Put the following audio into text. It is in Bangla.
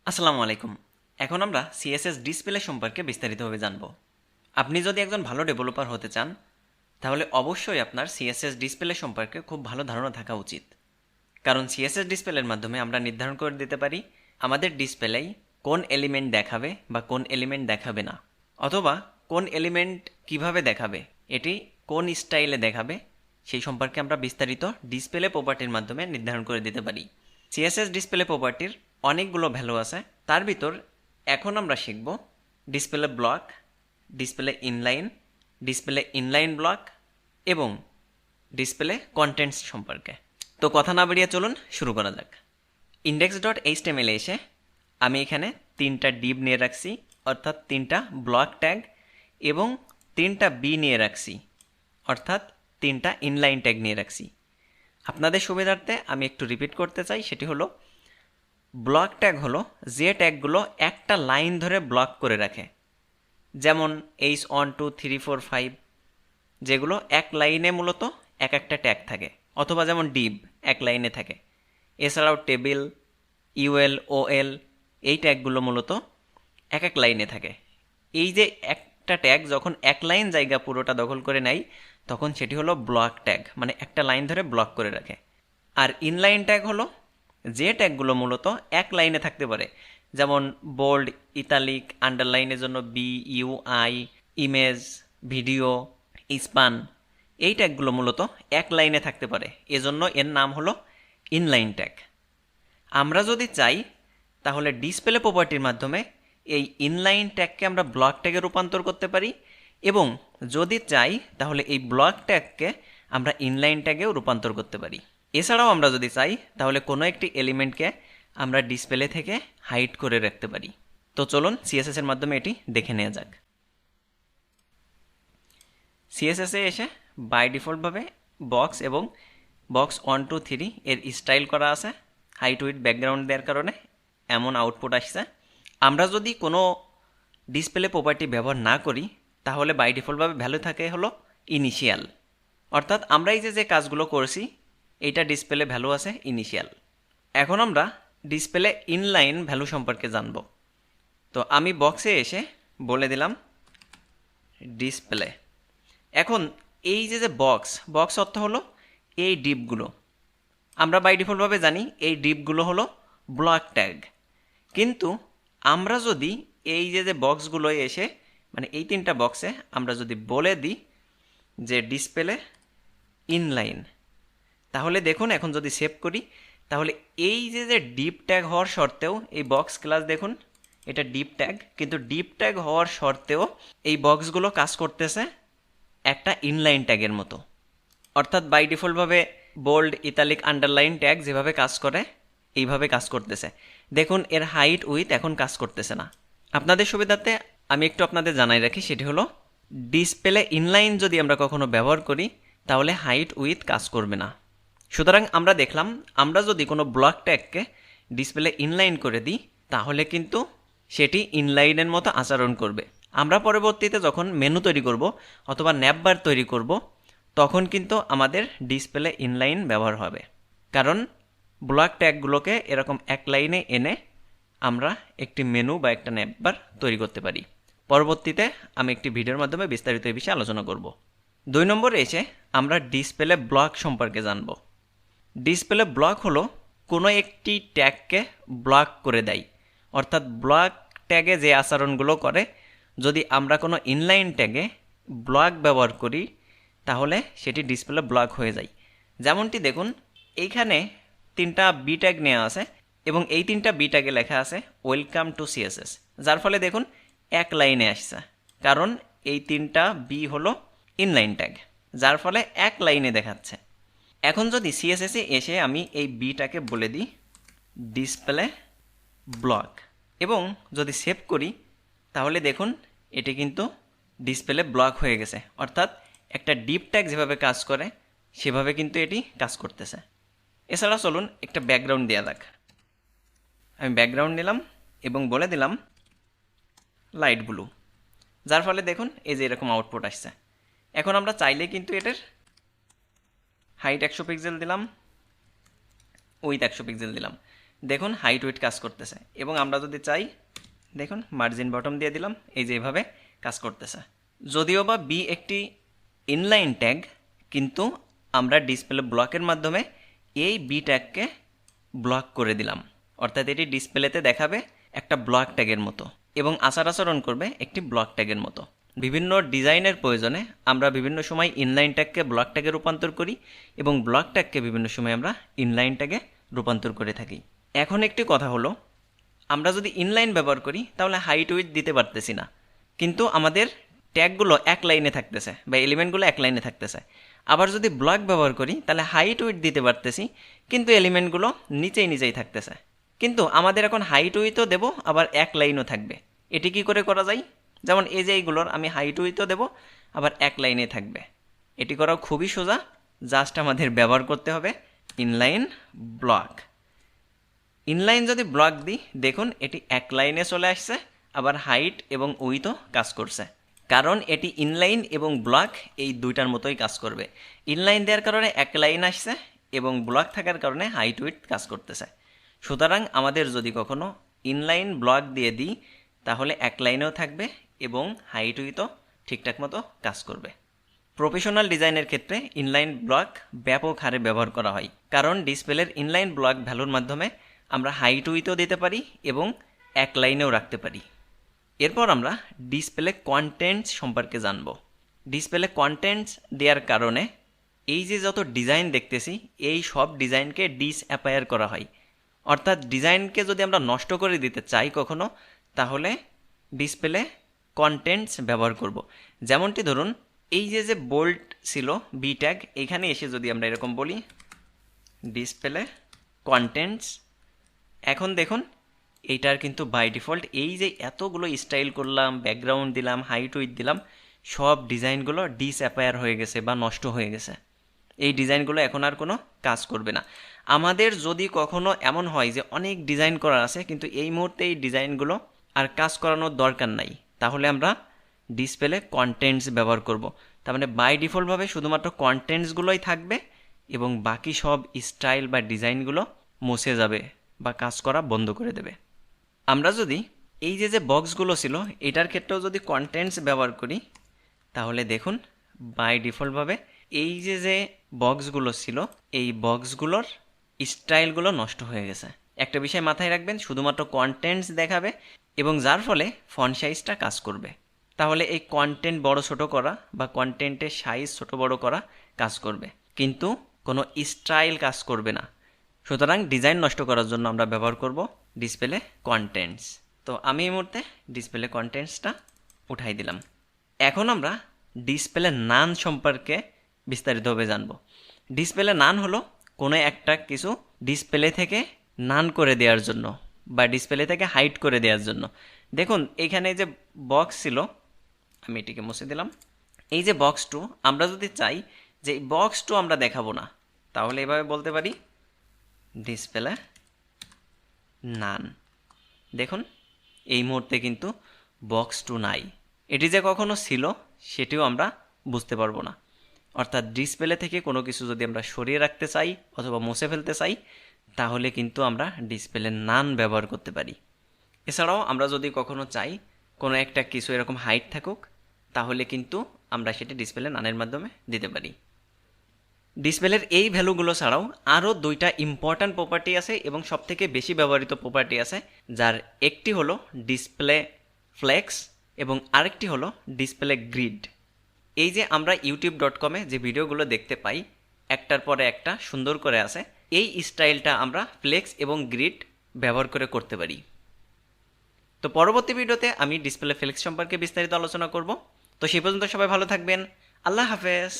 আসসালামু আলাইকুম। এখন আমরা সিএসএস ডিসপ্লে সম্পর্কে বিস্তারিতভাবে জানব। আপনি যদি একজন ভালো ডেভেলপার হতে চান, তাহলে অবশ্যই আপনার সিএসএস ডিসপ্লে সম্পর্কে খুব ভালো ধারণা থাকা উচিত। কারণ সিএসএস ডিসপ্লের মাধ্যমে আমরা নির্ধারণ করে দিতে পারি আমাদের ডিসপ্লেয় কোন এলিমেন্ট দেখাবে বা কোন এলিমেন্ট দেখাবে না, অথবা কোন এলিমেন্ট কিভাবে দেখাবে, এটি কোন স্টাইলে দেখাবে, সেই সম্পর্কে আমরা বিস্তারিত ডিসপ্লে প্রপার্টির মাধ্যমে নির্ধারণ করে দিতে পারি। সিএসএস ডিসপ্লে প্রপার্টির অনেকগুলো ভ্যালু আছে। তার ভিতর এখন আমরা শিখব display block, display inline block এবং ডিসপ্লে কন্টেন্টস সম্পর্কে। তো কথা না বাড়িয়ে চলুন শুরু করা যাক। index.html এসে আমি এখানে 3টা ডিভ নিয়ে রাখছি, অর্থাৎ 3টা ব্লক ট্যাগ, এবং 3টা বি নিয়ে রাখছি, অর্থাৎ 3টা ইনলাইন ট্যাগ নিয়ে রাখছি। আপনাদের সুবিধার্থে আমি একটু রিপিট করতে চাই, সেটি হলো ব্লক ট্যাগ হলো যে ট্যাগগুলো একটা লাইন ধরে ব্লক করে রাখে, যেমন H1 2 3 4 5, যেগুলো এক লাইনে মূলত এক একটা ট্যাগ থাকে, অথবা যেমন ডিভ এক লাইনে থাকে। এছাড়াও টেবিল, ইউএল, ওএল, এই ট্যাগগুলো মূলত এক এক লাইনে থাকে। এই যে একটা ট্যাগ যখন এক লাইন জায়গা পুরোটা দখল করে নেয়, তখন সেটি হলো ব্লক ট্যাগ, মানে একটা লাইন ধরে ব্লক করে রাখে। আর ইনলাইন ট্যাগ হলো যে ট্যাগগুলো মূলত এক লাইনে থাকতে পারে, যেমন বোল্ড, ইতালিক, আন্ডারলাইনের জন্য B, U, I, image, video, span, এই ট্যাগগুলো মূলত এক লাইনে থাকতে পারে, এজন্য এর নাম হলো ইনলাইন ট্যাগ। আমরা যদি চাই তাহলে ডিসপ্লে প্রপার্টির মাধ্যমে এই ইনলাইন ট্যাগকে আমরা ব্লক ট্যাগে রূপান্তর করতে পারি, এবং যদি চাই তাহলে এই ব্লক ট্যাগকে আমরা ইনলাইন ট্যাগেও রূপান্তর করতে পারি। এছাড়াও আমরা যদি চাই তাহলে কোনো একটি এলিমেন্টকে আমরা ডিসপ্লে থেকে হাইড করে রাখতে পারি। তো চলুন সিএসএস এর মাধ্যমে এটি দেখে নেওয়া যাক। সিএসএসে এসে বাই ডিফল্টভাবে বক্স এবং বক্স 1 2 3 এর স্টাইল করা আছে। হাইট উইথ ব্যাকগ্রাউন্ড দেওয়ার কারণে এমন আউটপুট আসছে। আমরা যদি কোনো ডিসপ্লে প্রপার্টি ব্যবহার না করি, তাহলে বাই ডিফল্টভাবে ভ্যালু থাকে হলো ইনিশিয়াল, অর্থাৎ আমরা এই যে কাজগুলো করছি এইটা ডিসপ্লে ভ্যালু আছে ইনিশিয়াল। এখন আমরা ডিসপ্লে ইনলাইন ভ্যালু সম্পর্কে জানব। তো আমি বক্সে এসে বলে দিলাম ডিসপ্লে। এখন এই যে বক্স বক্স অর্থ হলো এই ডিপগুলো। আমরা বাই ডিফল্টভাবে জানি এই ডিপগুলো হলো ব্লক ট্যাগ, কিন্তু আমরা যদি এই যে বক্সগুলো এসে, মানে এই 3টা বক্সে আমরা যদি বলে দিই যে ডিসপ্লে ইনলাইন, তাহলে দেখুন এখন যদি সেভ করি, তাহলে এই যে ডিপ ট্যাগ হওয়ার সত্ত্বেও এই বক্স ক্লাস দেখুন এটা ডিপ ট্যাগ, কিন্তু ডিপ ট্যাগ হওয়ার সত্ত্বেও এই বক্সগুলো কাজ করতেছে একটা ইনলাইন ট্যাগের মতো। অর্থাৎ বাই ডিফল্টভাবে বোল্ড, ইতালিক, আন্ডারলাইন ট্যাগ যেভাবে কাজ করে এইভাবে কাজ করতেছে। দেখুন এর হাইট উইথ এখন কাজ করতেছে না। আপনাদের সুবিধার্থে আমি একটু আপনাদের জানাই রাখি, সেটি হলো ডিসপ্লে ইনলাইন যদি আমরা কখনো ব্যবহার করি তাহলে হাইট উইথ কাজ করবে না। সুতরাং আমরা দেখলাম আমরা যদি কোনো ব্লক ট্যাগকে ডিসপ্লে ইনলাইন করে দিই তাহলে কিন্তু সেটি ইনলাইনের মতো আচরণ করবে। আমরা পরবর্তীতে যখন মেনু তৈরি করব অথবা ন্যাপবার তৈরি করব, তখন কিন্তু আমাদের ডিসপ্লে ইনলাইন ব্যবহার হবে, কারণ ব্লক ট্যাগগুলোকে এরকম এক লাইনে এনে আমরা একটি মেনু বা একটা ন্যাপবার তৈরি করতে পারি। পরবর্তীতে আমি একটি ভিডিওর মাধ্যমে বিস্তারিত এই বিষয়ে আলোচনা করব। 2 নম্বরে এসে আমরা ডিসপ্লে ব্লক সম্পর্কে জানব। ডিসপ্লে ব্লক হলো কোনো একটি ট্যাগকে ব্লক করে দেয়, অর্থাৎ ব্লক ট্যাগে যে আচরণগুলো করে যদি আমরা কোনো ইনলাইন ট্যাগে ব্লক ব্যবহার করি তাহলে সেটি ডিসপ্লে ব্লক হয়ে যায়। যেমনটি দেখুন এইখানে 3টা বি ট্যাগ নেওয়া আছে এবং এই 3টা বি ট্যাগে লেখা আছে ওয়েলকাম টু সিএসএস, যার ফলে দেখুন এক লাইনে আসছে, কারণ এই 3টা বি হলো ইনলাইন ট্যাগ, যার ফলে এক লাইনে দেখাচ্ছে। এখন যদি সিএসএসে এসে আমি এই বিটাকে বলে দিই ডিসপ্লে ব্লক এবং যদি সেভ করি, তাহলে দেখুন এটি কিন্তু ডিসপ্লে ব্লক হয়ে গেছে, অর্থাৎ একটা ডিপ ট্যাগ যেভাবে কাজ করে সেভাবে কিন্তু এটি কাজ করতেছে। এছাড়া চলুন একটা ব্যাকগ্রাউন্ড দেওয়া যাক। আমি ব্যাকগ্রাউন্ড নিলাম এবং বলে দিলাম লাইট ব্লু, যার ফলে দেখুন এই যে এরকম আউটপুট আসছে। এখন আমরা চাইলে কিন্তু এটার হাইট 100 পিক্সেল দিলাম, উইথ 100 পিক্সেল দিলাম, দেখুন হাইট উইথ কাজ করতেছে। এবং আমরা যদি চাই দেখুন মার্জিন বটম দিয়ে দিলাম, এই যে এভাবে কাজ করতেছে। যদিও বা বি একটি ইনলাইন ট্যাগ, কিন্তু আমরা ডিসপ্লে ব্লকের মাধ্যমে এই বি ট্যাগকে ব্লক করে দিলাম, অর্থাৎ এটি ডিসপ্লেতে দেখাবে একটা ব্লক ট্যাগের মতো এবং আচার আচরণ করবে একটি ব্লক ট্যাগের মতো। বিভিন্ন ডিজাইনের প্রয়োজনে আমরা বিভিন্ন সময় ইনলাইন ট্যাগকে ব্লক ট্যাগে রূপান্তর করি এবং ব্লক ট্যাগকে বিভিন্ন সময় আমরা ইনলাইন ট্যাগে রূপান্তর করে থাকি। এখন একটি কথা হলো, আমরা যদি ইনলাইন ব্যবহার করি তাহলে হাইট উইথ দিতে পারতেছি না, কিন্তু আমাদের ট্যাগগুলো এক লাইনে থাকতেছে বা এলিমেন্টগুলো এক লাইনে থাকতেছে। আবার যদি ব্লক ব্যবহার করি তাহলে হাইট উইথ দিতে পারতেছি, কিন্তু এলিমেন্টগুলো নিচেই থাকতেছে। কিন্তু আমাদের এখন হাইট উইথও দেবো, আবার এক লাইনও থাকবে। এটি কি করে করা যায়? যেমন এই যে এইগুলোর আমি হাইট উইথও দেবো, আবার এক লাইনে থাকবে। এটি করাও খুবই সোজা, জাস্ট আমাদের ব্যবহার করতে হবে ইনলাইন ব্লক। ইনলাইন যদি ব্লক দিই, দেখুন এটি এক লাইনে চলে আসছে, আবার হাইট এবং উইথও কাজ করছে, কারণ এটি ইনলাইন এবং ব্লক এই দুইটার মতোই কাজ করবে। ইনলাইন দেওয়ার কারণে এক লাইন আসছে এবং ব্লক থাকার কারণে হাইট উইথ কাজ করতেছে। সুতরাং আমাদের যদি কখনো ইনলাইন ব্লক দিয়ে দিই তাহলে এক লাইনেও থাকবে এবং হাইট উইথও ঠিকঠাক মতো কাজ করবে। প্রফেশনাল ডিজাইনের ক্ষেত্রে ইনলাইন ব্লক ব্যাপক হারে ব্যবহার করা হয়, কারণ ডিসপ্লের ইনলাইন ব্লক ভ্যালুর মাধ্যমে আমরা হাইট উইথও দিতে পারি এবং এক লাইনেও রাখতে পারি। এরপর আমরা ডিসপ্লে কন্টেন্টস সম্পর্কে জানব। ডিসপ্লে কন্টেন্টস দেওয়ার কারণে এই যে যত ডিজাইন দেখতেছি এই সব ডিজাইনকে ডিসঅ্যাপায়ার করা হয়, অর্থাৎ ডিজাইনকে যদি আমরা নষ্ট করে দিতে চাই কখনো, তাহলে ডিসপ্লে কন্টেন্টস ব্যবহার করব। যেমনটি ধরুন এই যে বোল্ট ছিল বি ট্যাগ, এইখানে এসে যদি আমরা এরকম বলি ডিসপ্লে কন্টেন্টস, এখন দেখুন এইটার কিন্তু বাই ডিফল্ট এই যে এতগুলো স্টাইল করলাম, ব্যাকগ্রাউন্ড দিলাম, হাইট উইথ দিলাম, সব ডিজাইনগুলো ডিসঅ্যাপায়ার হয়ে গেছে বা নষ্ট হয়ে গেছে। এই ডিজাইনগুলো এখন আর কোনো কাজ করবে না। আমাদের যদি কখনো এমন হয় যে অনেক ডিজাইন করা আছে কিন্তু এই মুহূর্তে এই ডিজাইনগুলো আর কাজ করানোর দরকার নাই, তাহলে আমরা ডিসপ্লে কন্টেন্টস ব্যবহার করব। তার মানে বাই ডিফল্টভাবে শুধুমাত্র কন্টেন্টসগুলোই থাকবে এবং বাকি সব স্টাইল বা ডিজাইনগুলো মুছে যাবে বা কাজ করা বন্ধ করে দেবে। আমরা যদি এই যে বক্সগুলো ছিল এটার ক্ষেত্রেও যদি কন্টেন্টস ব্যবহার করি, তাহলে দেখুন বাই ডিফল্টভাবে এই যে বক্সগুলো ছিল এই বক্সগুলোর স্টাইলগুলো নষ্ট হয়ে গেছে। একটা বিষয় মাথায় রাখবেন, শুধুমাত্র কন্টেন্টস দেখাবে এবং যার ফলে ফন্ট সাইজটা কাজ করবে। তাহলে এই কন্টেন্ট বড় ছোট করা বা কন্টেন্টের সাইজ ছোট বড় করা কাজ করবে, কিন্তু কোনো স্টাইল কাজ করবে না। সুতরাং ডিজাইন নষ্ট করার জন্য আমরা ব্যবহার করব ডিসপ্লে কন্টেন্টস। তো আমি এই মুহূর্তে ডিসপ্লে কন্টেন্টসটা উঠাই দিলাম। এখন আমরা ডিসপ্লে নান সম্পর্কে বিস্তারিতভাবে জানব। ডিসপ্লে নান হলো কোনো একটা কিছু ডিসপ্লে থেকে নান করে দেওয়ার জন্য বা ডিসপ্লে থেকে হাইড করে দেওয়ার জন্য। দেখুন এখানে যে বক্স ছিল, আমি এটিকে মুছে দিলাম। এই যে বক্স টু, আমরা যদি চাই যে এই বক্স টু আমরা দেখাবো না, তাহলে এভাবে বলতে পারি ডিসপ্লে নান। দেখুন এই মুহূর্তে কিন্তু বক্স টু নাই, এটি যে কখনো ছিল সেটিও আমরা বুঝতে পারবো না। অর্থাৎ ডিসপ্লে থেকে কোনো কিছু যদি আমরা সরিয়ে রাখতে চাই অথবা মুছে ফেলতে চাই, তাহলে কিন্তু আমরা ডিসপ্লে নান ব্যবহার করতে পারি। এছাড়াও আমরা যদি কখনো চাই কোনো একটা কিছু এরকম হাইট থাকুক, তাহলে কিন্তু আমরা সেটি ডিসপ্লে নানের মাধ্যমে দিতে পারি। ডিসপ্লের এই ভ্যালুগুলো ছাড়াও আরও দুইটা ইম্পর্ট্যান্ট প্রপার্টি আছে এবং সবথেকে বেশি ব্যবহৃত প্রপার্টি আছে, যার একটি হলো ডিসপ্লে ফ্লেক্স এবং আরেকটি হলো ডিসপ্লে গ্রিড। এই যে আমরা youtube.com-এ যে ভিডিওগুলো দেখতে পাই একটার পরে একটা সুন্দর করে আছে, এই স্টাইলটা আমরা ফ্লেক্স এবং গ্রিড ব্যবহার করে করতে পারি। তো পরবর্তী ভিডিওতে আমি ডিসপ্লে ফ্লেক্স সম্পর্কে বিস্তারিত আলোচনা করব। তো সেই পর্যন্ত সবাই ভালো থাকবেন। আল্লাহ হাফেজ।